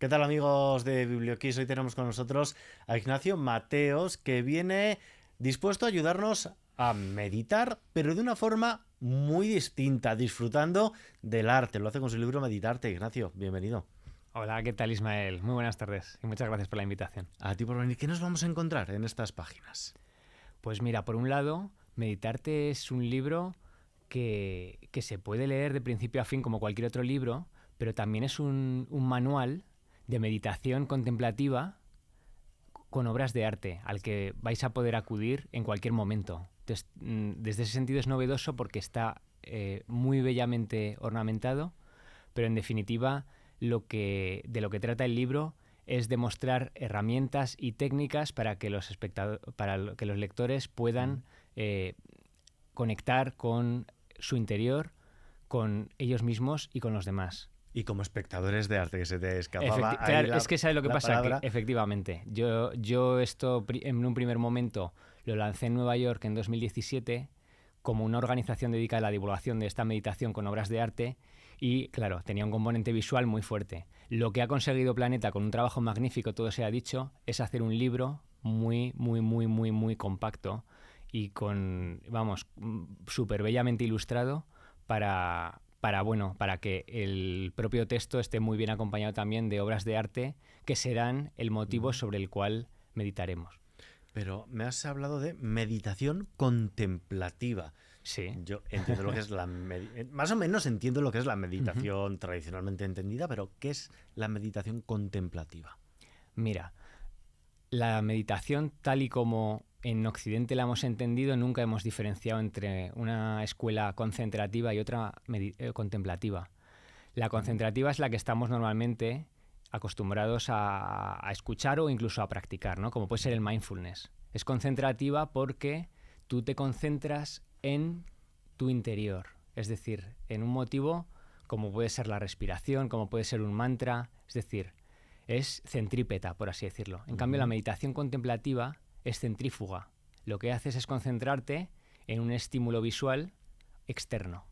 ¿Qué tal, amigos de Biblioquiz? Hoy tenemos con nosotros a Ignacio Mateos, que viene dispuesto a ayudarnos a meditar, pero de una forma muy distinta, disfrutando del arte. Lo hace con su libro Meditarte. Ignacio, bienvenido. Hola, ¿qué tal, Ismael? Muy buenas tardes y muchas gracias por la invitación. A ti por venir. ¿Qué nos vamos a encontrar en estas páginas? Pues mira, por un lado, Meditarte es un libro que se puede leer de principio a fin como cualquier otro libro, pero también es un manual de meditación contemplativa con obras de arte al que vais a poder acudir en cualquier momento. Entonces, desde ese sentido es novedoso porque está muy bellamente ornamentado, pero en definitiva de lo que trata el libro es demostrar herramientas y técnicas para que para que los lectores puedan conectar con su interior, con ellos mismos y con los demás. Y como espectadores de arte, que se te escapaba ahí Claro, es que sabes lo que pasa, palabra. que efectivamente, yo esto en un primer momento lo lancé en Nueva York en 2017 como una organización dedicada a la divulgación de esta meditación con obras de arte y, claro, tenía un componente visual muy fuerte. Lo que ha conseguido Planeta con un trabajo magnífico, todo se ha dicho, es hacer un libro muy compacto y vamos, súper bellamente ilustrado para que el propio texto esté muy bien acompañado también de obras de arte que serán el motivo sobre el cual meditaremos. Pero me has hablado de meditación contemplativa. Sí. Yo entiendo lo que es más o menos entiendo lo que es la meditación tradicionalmente entendida, pero ¿qué es la meditación contemplativa? Mira, la meditación tal y como en Occidente la hemos entendido, nunca hemos diferenciado entre una escuela concentrativa y otra contemplativa. La concentrativa es la que estamos normalmente acostumbrados a escuchar o incluso a practicar, ¿no? Como puede ser el mindfulness. Es concentrativa porque tú te concentras en tu interior, es decir, en un motivo como puede ser la respiración, como puede ser un mantra, es decir, es centrípeta, por así decirlo. En cambio, la meditación contemplativa es centrífuga. Lo que haces es concentrarte en un estímulo visual externo.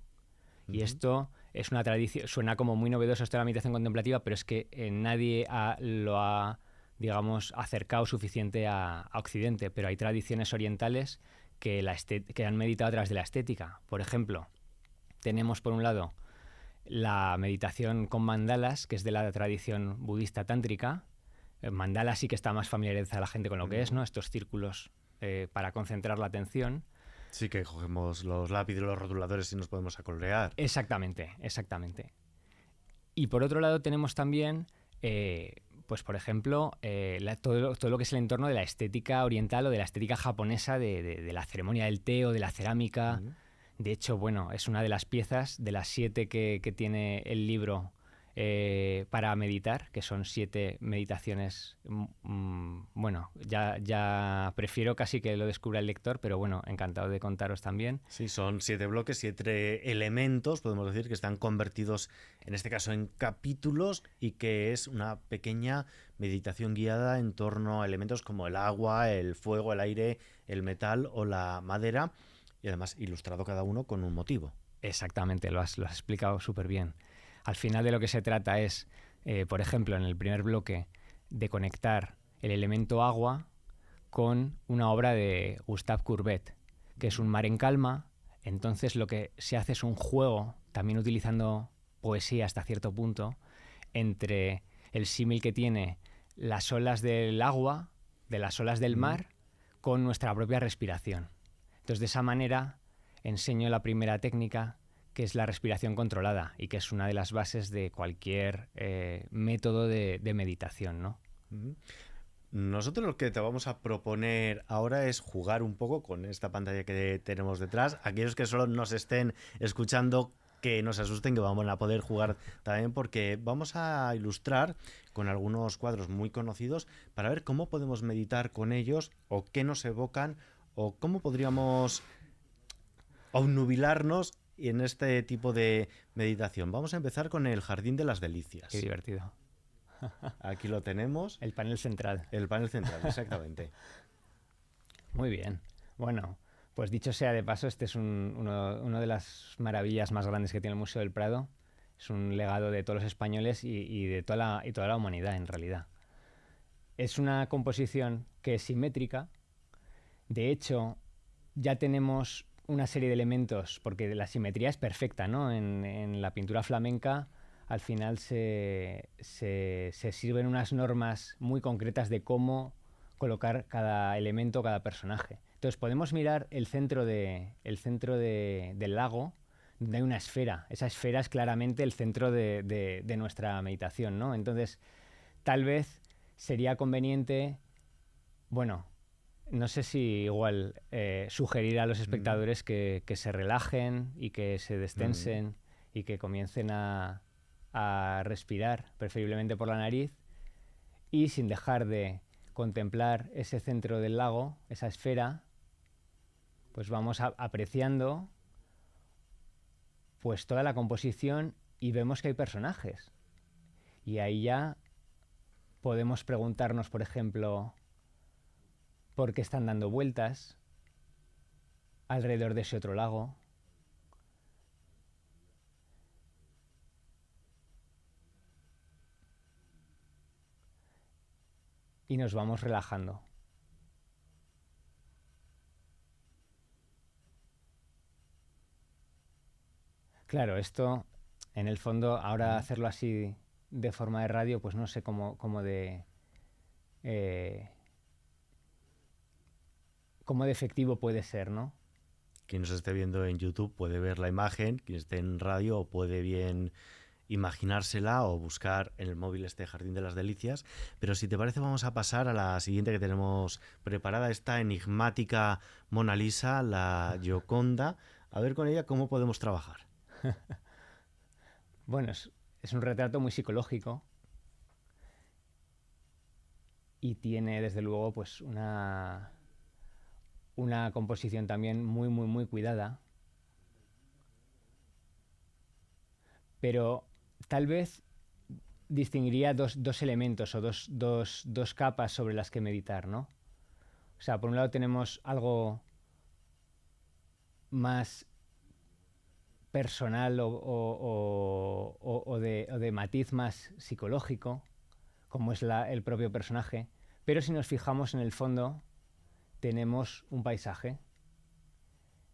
Y esto es una tradición, suena como muy novedoso esto de la meditación contemplativa, pero es que nadie lo ha, digamos, acercado suficiente a Occidente. Pero hay tradiciones orientales que han meditado a través de la estética. Por ejemplo, tenemos por un lado la meditación con mandalas, que es de la tradición budista tántrica. Mandala sí que está más familiarizada la gente con lo que es, ¿no? Estos círculos para concentrar la atención. Sí, que cogemos los lápices, los rotuladores y nos podemos acolorear. Exactamente. Y por otro lado tenemos también, pues por ejemplo, todo lo que es el entorno de la estética oriental o de la estética japonesa, de la ceremonia del té o de la cerámica. De hecho, bueno, es una de las piezas de las 7 que tiene el libro para meditar, que son 7 meditaciones. Bueno, ya prefiero casi que lo descubra el lector, pero bueno, encantado de contaros también. Sí, son 7 bloques, 7 elementos, podemos decir, que están convertidos, en este caso, en capítulos y que es una pequeña meditación guiada en torno a elementos como el agua, el fuego, el aire, el metal o la madera, y además ilustrado cada uno con un motivo. Exactamente, lo has explicado súper bien. Al final de lo que se trata es, por ejemplo, en el primer bloque, de conectar el elemento agua con una obra de Gustave Courbet, que es Un mar en calma. Entonces lo que se hace es un juego, también utilizando poesía hasta cierto punto, entre el símil que tiene las olas del agua, de las olas del mar, con nuestra propia respiración. Entonces, de esa manera, enseño la primera técnica, que es la respiración controlada y que es una de las bases de cualquier método de meditación, ¿no? Nosotros lo que te vamos a proponer ahora es jugar un poco con esta pantalla que tenemos detrás. Aquellos que solo nos estén escuchando, que no se asusten, que vamos a poder jugar también, porque vamos a ilustrar con algunos cuadros muy conocidos para ver cómo podemos meditar con ellos o qué nos evocan o cómo podríamos obnubilarnos en este tipo de meditación. Vamos a empezar con el Jardín de las Delicias. Qué divertido. Aquí lo tenemos. El panel central. El panel central, exactamente. Muy bien. Bueno, pues dicho sea de paso, este es una de las maravillas más grandes que tiene el Museo del Prado. Es un legado de todos los españoles y de toda la humanidad, en realidad. Es una composición que es simétrica. De hecho, ya tenemos una serie de elementos, porque la simetría es perfecta, ¿no? En la pintura flamenca, al final se sirven unas normas muy concretas de cómo colocar cada elemento, cada personaje. Entonces podemos mirar del lago, donde hay una esfera. Esa esfera es claramente el centro de nuestra meditación, ¿no? Entonces, tal vez sería conveniente, bueno, no sé si igual sugerir a los Mm, espectadores que se relajen y que se mm. destensen y que comiencen a respirar, preferiblemente por la nariz, y sin dejar de contemplar ese centro del lago, esa esfera, pues vamos apreciando pues toda la composición y vemos que hay personajes. Y ahí ya podemos preguntarnos, por ejemplo, por qué están dando vueltas alrededor de ese otro lago. Y nos vamos relajando. Claro, esto en el fondo, ahora Mm. hacerlo así de forma de radio, pues no sé eh, cómo de efectivo puede ser, ¿no? Quien nos esté viendo en YouTube puede ver la imagen, quien esté en radio puede bien imaginársela o buscar en el móvil este Jardín de las Delicias. Pero si te parece vamos a pasar a la siguiente que tenemos preparada, esta enigmática Mona Lisa, la Gioconda. A ver con ella cómo podemos trabajar. Bueno, es un retrato muy psicológico y tiene desde luego pues una composición también muy cuidada, pero tal vez distinguiría dos elementos o dos capas sobre las que meditar, ¿no? O sea, por un lado tenemos algo más personal o de matiz más psicológico, como es el propio personaje, pero si nos fijamos en el fondo, tenemos un paisaje.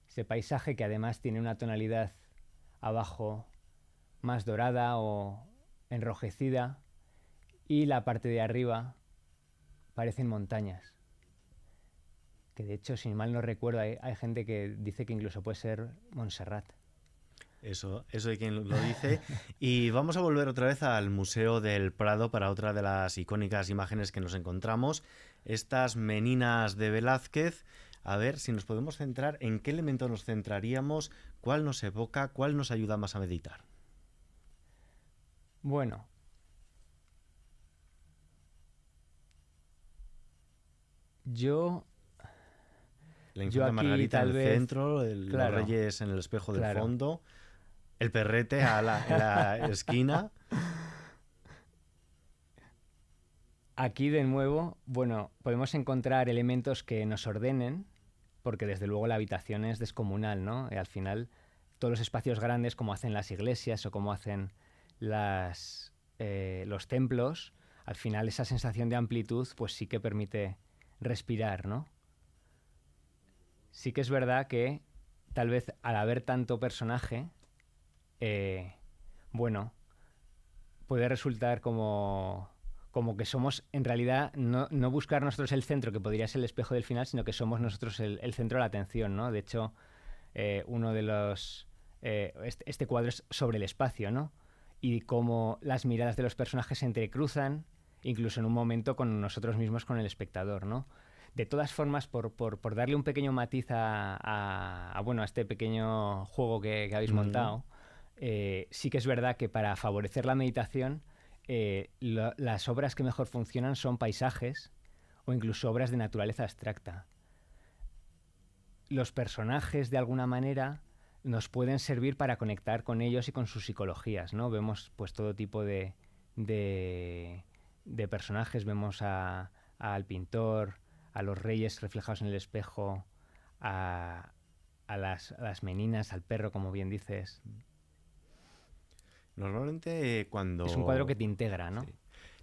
Ese paisaje que además tiene una tonalidad abajo más dorada o enrojecida y la parte de arriba parecen montañas. Que de hecho, si mal no recuerdo, hay gente que dice que incluso puede ser Montserrat. Eso hay quien lo dice. Y vamos a volver otra vez al Museo del Prado para otra de las icónicas imágenes que nos encontramos. Estas meninas de Velázquez. A ver si nos podemos centrar en qué elemento nos centraríamos, cuál nos evoca, cuál nos ayuda más a meditar. Bueno, yo, La yo infanta aquí Margarita en tal el vez, centro, los claro, reyes en el espejo del claro. fondo, el perrete en la esquina. Aquí de nuevo, bueno, podemos encontrar elementos que nos ordenen, porque desde luego la habitación es descomunal, ¿no? Y al final, todos los espacios grandes, como hacen las iglesias o como hacen los templos, al final esa sensación de amplitud, pues sí que permite respirar, ¿no? Sí que es verdad que tal vez al haber tanto personaje, eh, bueno, puede resultar como que somos, en realidad, no buscar nosotros el centro, que podría ser el espejo del final, sino que somos nosotros el centro de la atención, ¿no? De hecho, uno de los... este cuadro es sobre el espacio, ¿no? Y cómo las miradas de los personajes se entrecruzan, incluso en un momento con nosotros mismos, con el espectador, ¿no? De todas formas, por darle un pequeño matiz bueno, a este pequeño juego que habéis Mm. montado, sí que es verdad que para favorecer la meditación, las obras que mejor funcionan son paisajes o incluso obras de naturaleza abstracta. Los personajes, de alguna manera, nos pueden servir para conectar con ellos y con sus psicologías, ¿no? Vemos pues todo tipo de, de personajes, vemos al pintor, a los reyes reflejados en el espejo, a las meninas, al perro, como bien dices. Normalmente cuando... Es un cuadro que te integra, ¿no? Sí.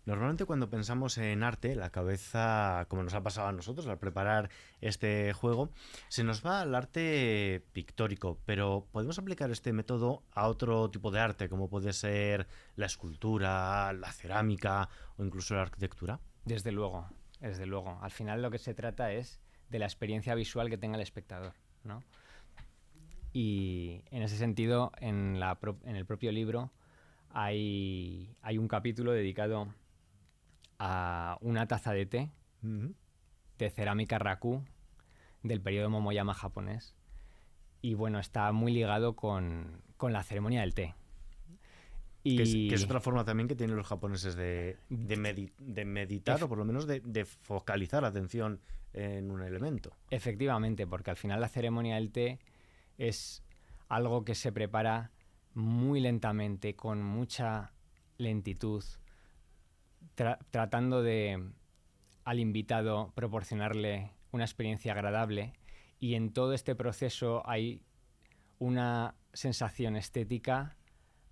Normalmente cuando pensamos en arte, la cabeza, como nos ha pasado a nosotros al preparar este juego, se nos va al arte pictórico, pero podemos aplicar este método a otro tipo de arte, como puede ser la escultura, la cerámica o incluso la arquitectura. Desde luego, desde luego. Al final lo que se trata es de la experiencia visual que tenga el espectador, ¿no? Y en ese sentido, en el propio libro hay un capítulo dedicado a una taza de té Ujú. de cerámica Raku del periodo Momoyama japonés. Y bueno, está muy ligado con la ceremonia del té. Que es Y otra forma también que tienen los japoneses de meditar ef- o por lo menos de focalizar la atención en un elemento. efectivamente, porque al final la ceremonia del té es algo que se prepara muy lentamente, con mucha lentitud, tratando de al invitado proporcionarle una experiencia agradable, y en todo este proceso hay una sensación estética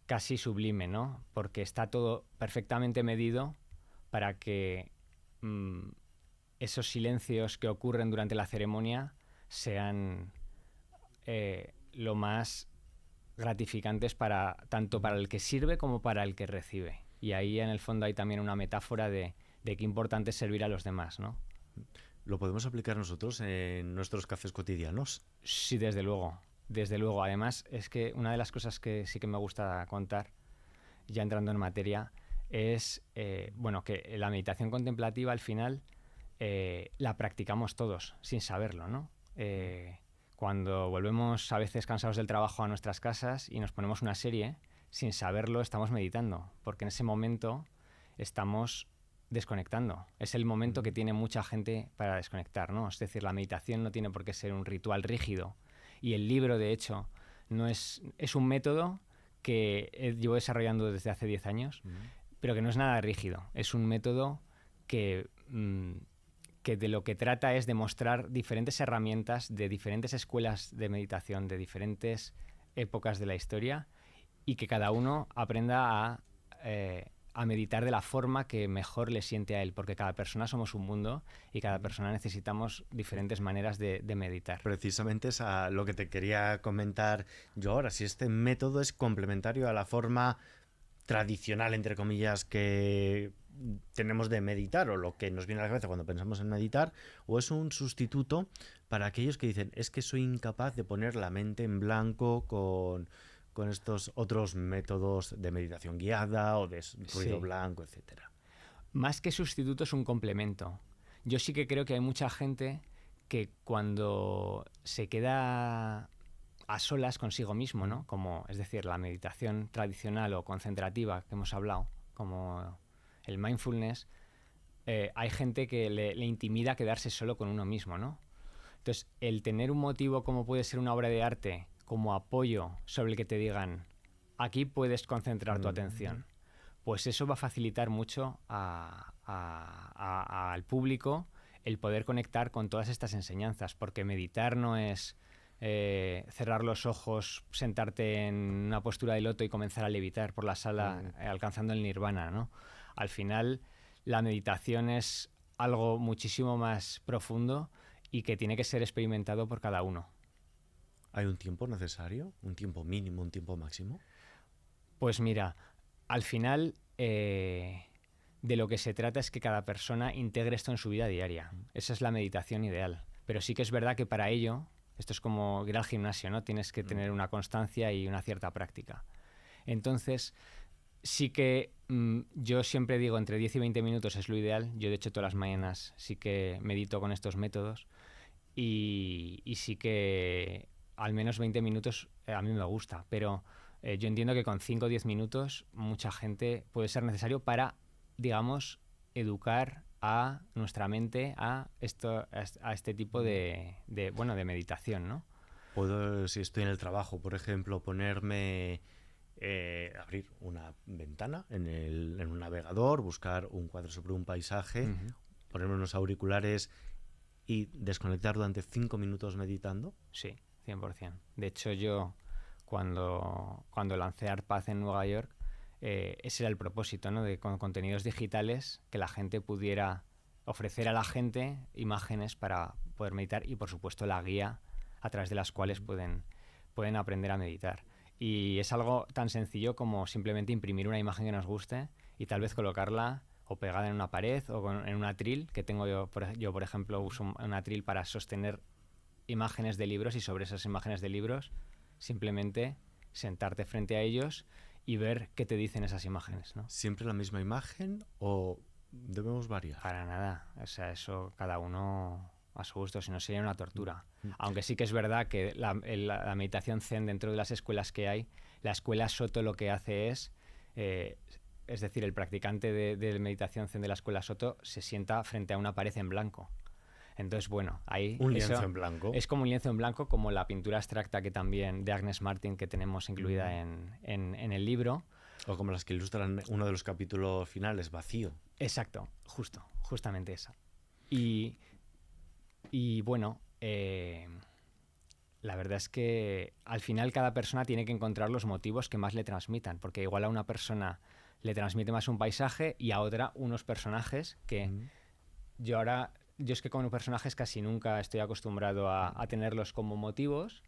casi sublime, ¿no? Porque está todo perfectamente medido para que mm, esos silencios que ocurren durante la ceremonia sean lo más gratificantes para tanto para el que sirve como para el que recibe. Y ahí en el fondo hay también una metáfora de qué importante es servir a los demás, ¿no? Lo podemos aplicar nosotros en nuestros cafés cotidianos. Sí, desde luego. Desde luego. Además, es que una de las cosas que sí que me gusta contar, ya entrando en materia, es bueno, que la meditación contemplativa al final la practicamos todos sin saberlo, ¿no? Cuando volvemos a veces cansados del trabajo a nuestras casas y nos ponemos una serie, sin saberlo estamos meditando, porque en ese momento estamos desconectando. Es el momento que tiene mucha gente para desconectar, ¿no? Es decir, la meditación no tiene por qué ser un ritual rígido. Y el libro, de hecho, no es un método que llevo desarrollando desde hace 10 años, pero que no es nada rígido. Es un método que, que de lo que trata es de mostrar diferentes herramientas de diferentes escuelas de meditación, de diferentes épocas de la historia, y que cada uno aprenda a meditar de la forma que mejor le siente a él, porque cada persona somos un mundo y cada persona necesitamos diferentes maneras de meditar. Precisamente es a lo que te quería comentar yo ahora, si este método es complementario a la forma tradicional, entre comillas, que tenemos de meditar o lo que nos viene a la cabeza cuando pensamos en meditar, o es un sustituto para aquellos que dicen es que soy incapaz de poner la mente en blanco con estos otros métodos de meditación guiada o de ruido Sí. blanco, etcétera. Más que sustituto es un complemento. Yo sí que creo que hay mucha gente que cuando se queda a solas consigo mismo, ¿no? Como, es decir, la meditación tradicional o concentrativa que hemos hablado, como el mindfulness, hay gente que le intimida quedarse solo con uno mismo, ¿no? Entonces, el tener un motivo como puede ser una obra de arte como apoyo sobre el que te digan, aquí puedes concentrar tu atención, pues eso va a facilitar mucho al público el poder conectar con todas estas enseñanzas, porque meditar no es cerrar los ojos, sentarte en una postura de loto y comenzar a levitar por la sala alcanzando el nirvana, ¿no? Al final, la meditación es algo muchísimo más profundo y que tiene que ser experimentado por cada uno. ¿Hay un tiempo necesario? ¿Un tiempo mínimo? ¿Un tiempo máximo? Pues mira, al final de lo que se trata es que cada persona integre esto en su vida diaria. Esa es la meditación ideal. Pero sí que es verdad que para ello, esto es como ir al gimnasio, ¿no? Tienes que tener una constancia y una cierta práctica. Entonces, sí que yo siempre digo entre 10 y 20 minutos es lo ideal. Yo de hecho todas las mañanas sí que medito con estos métodos y sí que al menos 20 minutos a mí me gusta, pero yo entiendo que con 5 o 10 minutos mucha gente puede ser necesario para, digamos, educar a nuestra mente a este tipo bueno, de meditación, ¿no? Puedo, si estoy en el trabajo, por ejemplo, ponerme, abrir una ventana en un navegador, buscar un cuadro sobre un paisaje, Ujú. ponerme unos auriculares y desconectar durante 5 minutos meditando. Sí, 100%. De hecho, yo cuando lancé Art Path en Nueva York, ese era el propósito, ¿no? De con contenidos digitales que la gente pudiera ofrecer a la gente imágenes para poder meditar y, por supuesto, la guía a través de las cuales pueden aprender a meditar. Y es algo tan sencillo como simplemente imprimir una imagen que nos guste y tal vez colocarla o pegada en una pared o en un atril, que tengo yo, por ejemplo, uso un atril para sostener imágenes de libros, y sobre esas imágenes de libros simplemente sentarte frente a ellos y ver qué te dicen esas imágenes, ¿no? ¿Siempre la misma imagen o debemos variar? Para nada. O sea, eso cada uno a su gusto, si no sería una tortura. Aunque sí que es verdad que la meditación zen dentro de las escuelas que hay, la escuela Soto lo que hace es decir, el practicante de meditación zen de la escuela Soto se sienta frente a una pared en blanco. Entonces, bueno, ahí... Un lienzo en blanco. Es como un lienzo en blanco, como la pintura abstracta que también de Agnes Martin que tenemos incluida en el libro. O como las que ilustran uno de los capítulos finales, Vacío. Exacto, justamente esa. Y bueno, la verdad es que al final cada persona tiene que encontrar los motivos que más le transmitan, porque igual a una persona le transmite más un paisaje y a otra unos personajes que yo es que con personajes casi nunca estoy acostumbrado a tenerlos como motivos,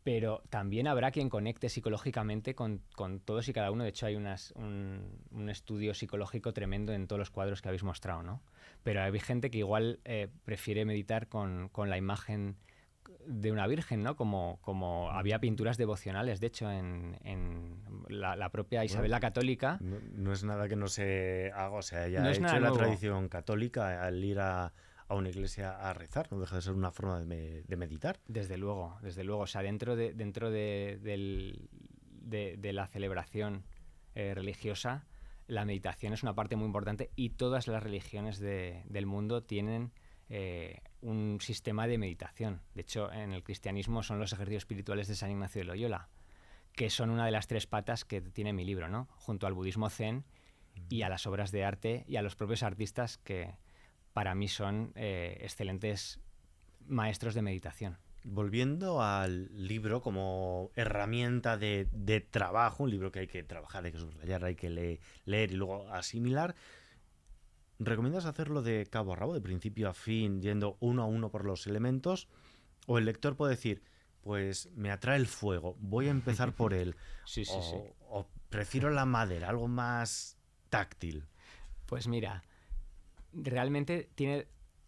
pero también habrá quien conecte psicológicamente con todos y cada uno. De hecho, hay un estudio psicológico tremendo en todos los cuadros que habéis mostrado, ¿no? Pero hay gente que igual prefiere meditar con la imagen de una virgen, ¿no? Como había pinturas devocionales, de hecho, en la propia Isabel la Católica. No es nada que no se haga, o sea, ya No ha es hecho nada la nuevo. tradición católica al ir a una iglesia a rezar, no deja de ser una forma de meditar. Desde luego. O sea, dentro de la celebración religiosa, la meditación es una parte muy importante y todas las religiones del mundo tienen un sistema de meditación. De hecho, en el cristianismo son los ejercicios espirituales de San Ignacio de Loyola, que son una de las 3 patas que tiene mi libro, ¿no? Junto al budismo zen y a las obras de arte y a los propios artistas que para mí son excelentes maestros de meditación. Volviendo al libro como herramienta de trabajo, un libro que hay que trabajar, hay que subrayar, hay que leer y luego asimilar, ¿recomiendas hacerlo de cabo a rabo, de principio a fin, yendo uno a uno por los elementos? ¿O el lector puede decir, pues me atrae el fuego, voy a empezar por él? Sí. O prefiero la madera, algo más táctil. Pues mira, realmente tiene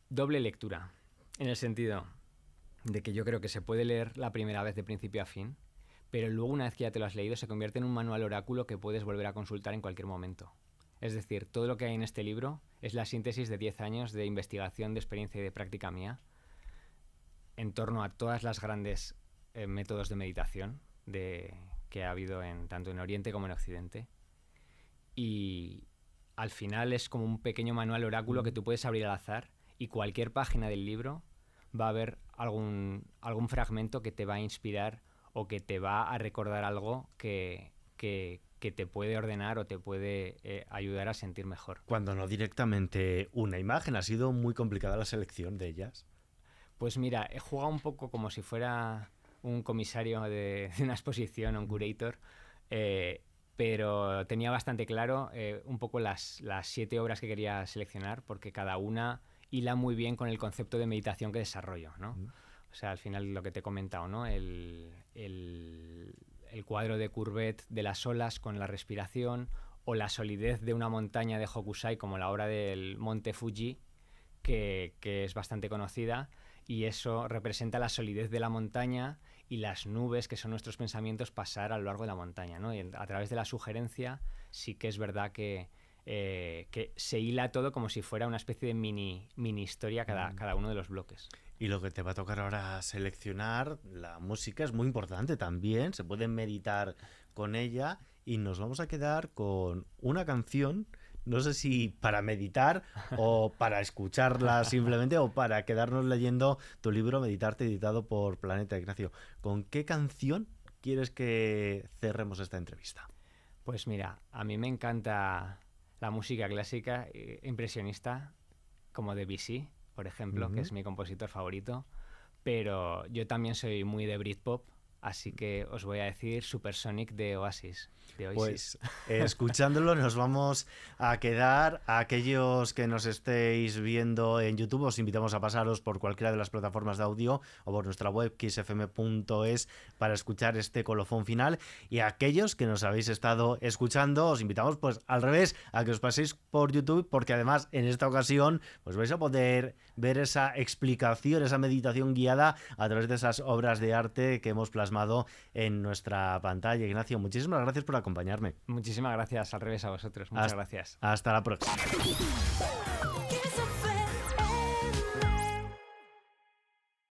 doble lectura, en el sentido de que yo creo que se puede leer la primera vez de principio a fin, pero luego una vez que ya te lo has leído se convierte en un manual oráculo que puedes volver a consultar en cualquier momento. Es decir, todo lo que hay en este libro es la síntesis de 10 años de investigación, de experiencia y de práctica mía en torno a todas las grandes métodos de meditación que ha habido tanto en Oriente como en Occidente. Y al final es como un pequeño manual oráculo que tú puedes abrir al azar y cualquier página del libro va a haber algún fragmento que te va a inspirar o que te va a recordar algo que te puede ordenar o te puede ayudar a sentir mejor. Cuando no directamente una imagen, ha sido muy complicada la selección de ellas. Pues mira, he jugado un poco como si fuera un comisario de una exposición o un curator, pero tenía bastante claro un poco las 7 obras que quería seleccionar, porque cada una hila muy bien con el concepto de meditación que desarrollo, ¿no? O sea, al final lo que te he comentado, ¿no? El cuadro de Courbet de las olas con la respiración, o la solidez de una montaña de Hokusai, como la obra del Monte Fuji, que es bastante conocida, y eso representa la solidez de la montaña y las nubes, que son nuestros pensamientos, pasar a lo largo de la montaña, ¿no? Y a través de la sugerencia sí que es verdad que se hila todo como si fuera una especie de mini historia cada uno de los bloques. Y lo que te va a tocar ahora seleccionar, la música es muy importante también, se puede meditar con ella y nos vamos a quedar con una canción, no sé si para meditar o para escucharla simplemente o para quedarnos leyendo tu libro Meditarte, editado por Planeta Ignacio. ¿Con qué canción quieres que cerremos esta entrevista? Pues mira, a mí me encanta la música clásica impresionista, como Debussy, por ejemplo, que es mi compositor favorito, pero yo también soy muy de Britpop, Así que os voy a decir Supersonic de Oasis. Pues escuchándolo nos vamos a quedar. A aquellos que nos estéis viendo en YouTube, os invitamos a pasaros por cualquiera de las plataformas de audio o por nuestra web kissfm.es para escuchar este colofón final. Y a aquellos que nos habéis estado escuchando, os invitamos pues al revés a que os paséis por YouTube, porque además en esta ocasión pues vais a poder ver esa explicación, esa meditación guiada a través de esas obras de arte que hemos plasmado en nuestra pantalla. Ignacio, muchísimas gracias por acompañarme. Muchísimas gracias, al revés a vosotros. Muchas gracias. Hasta la próxima.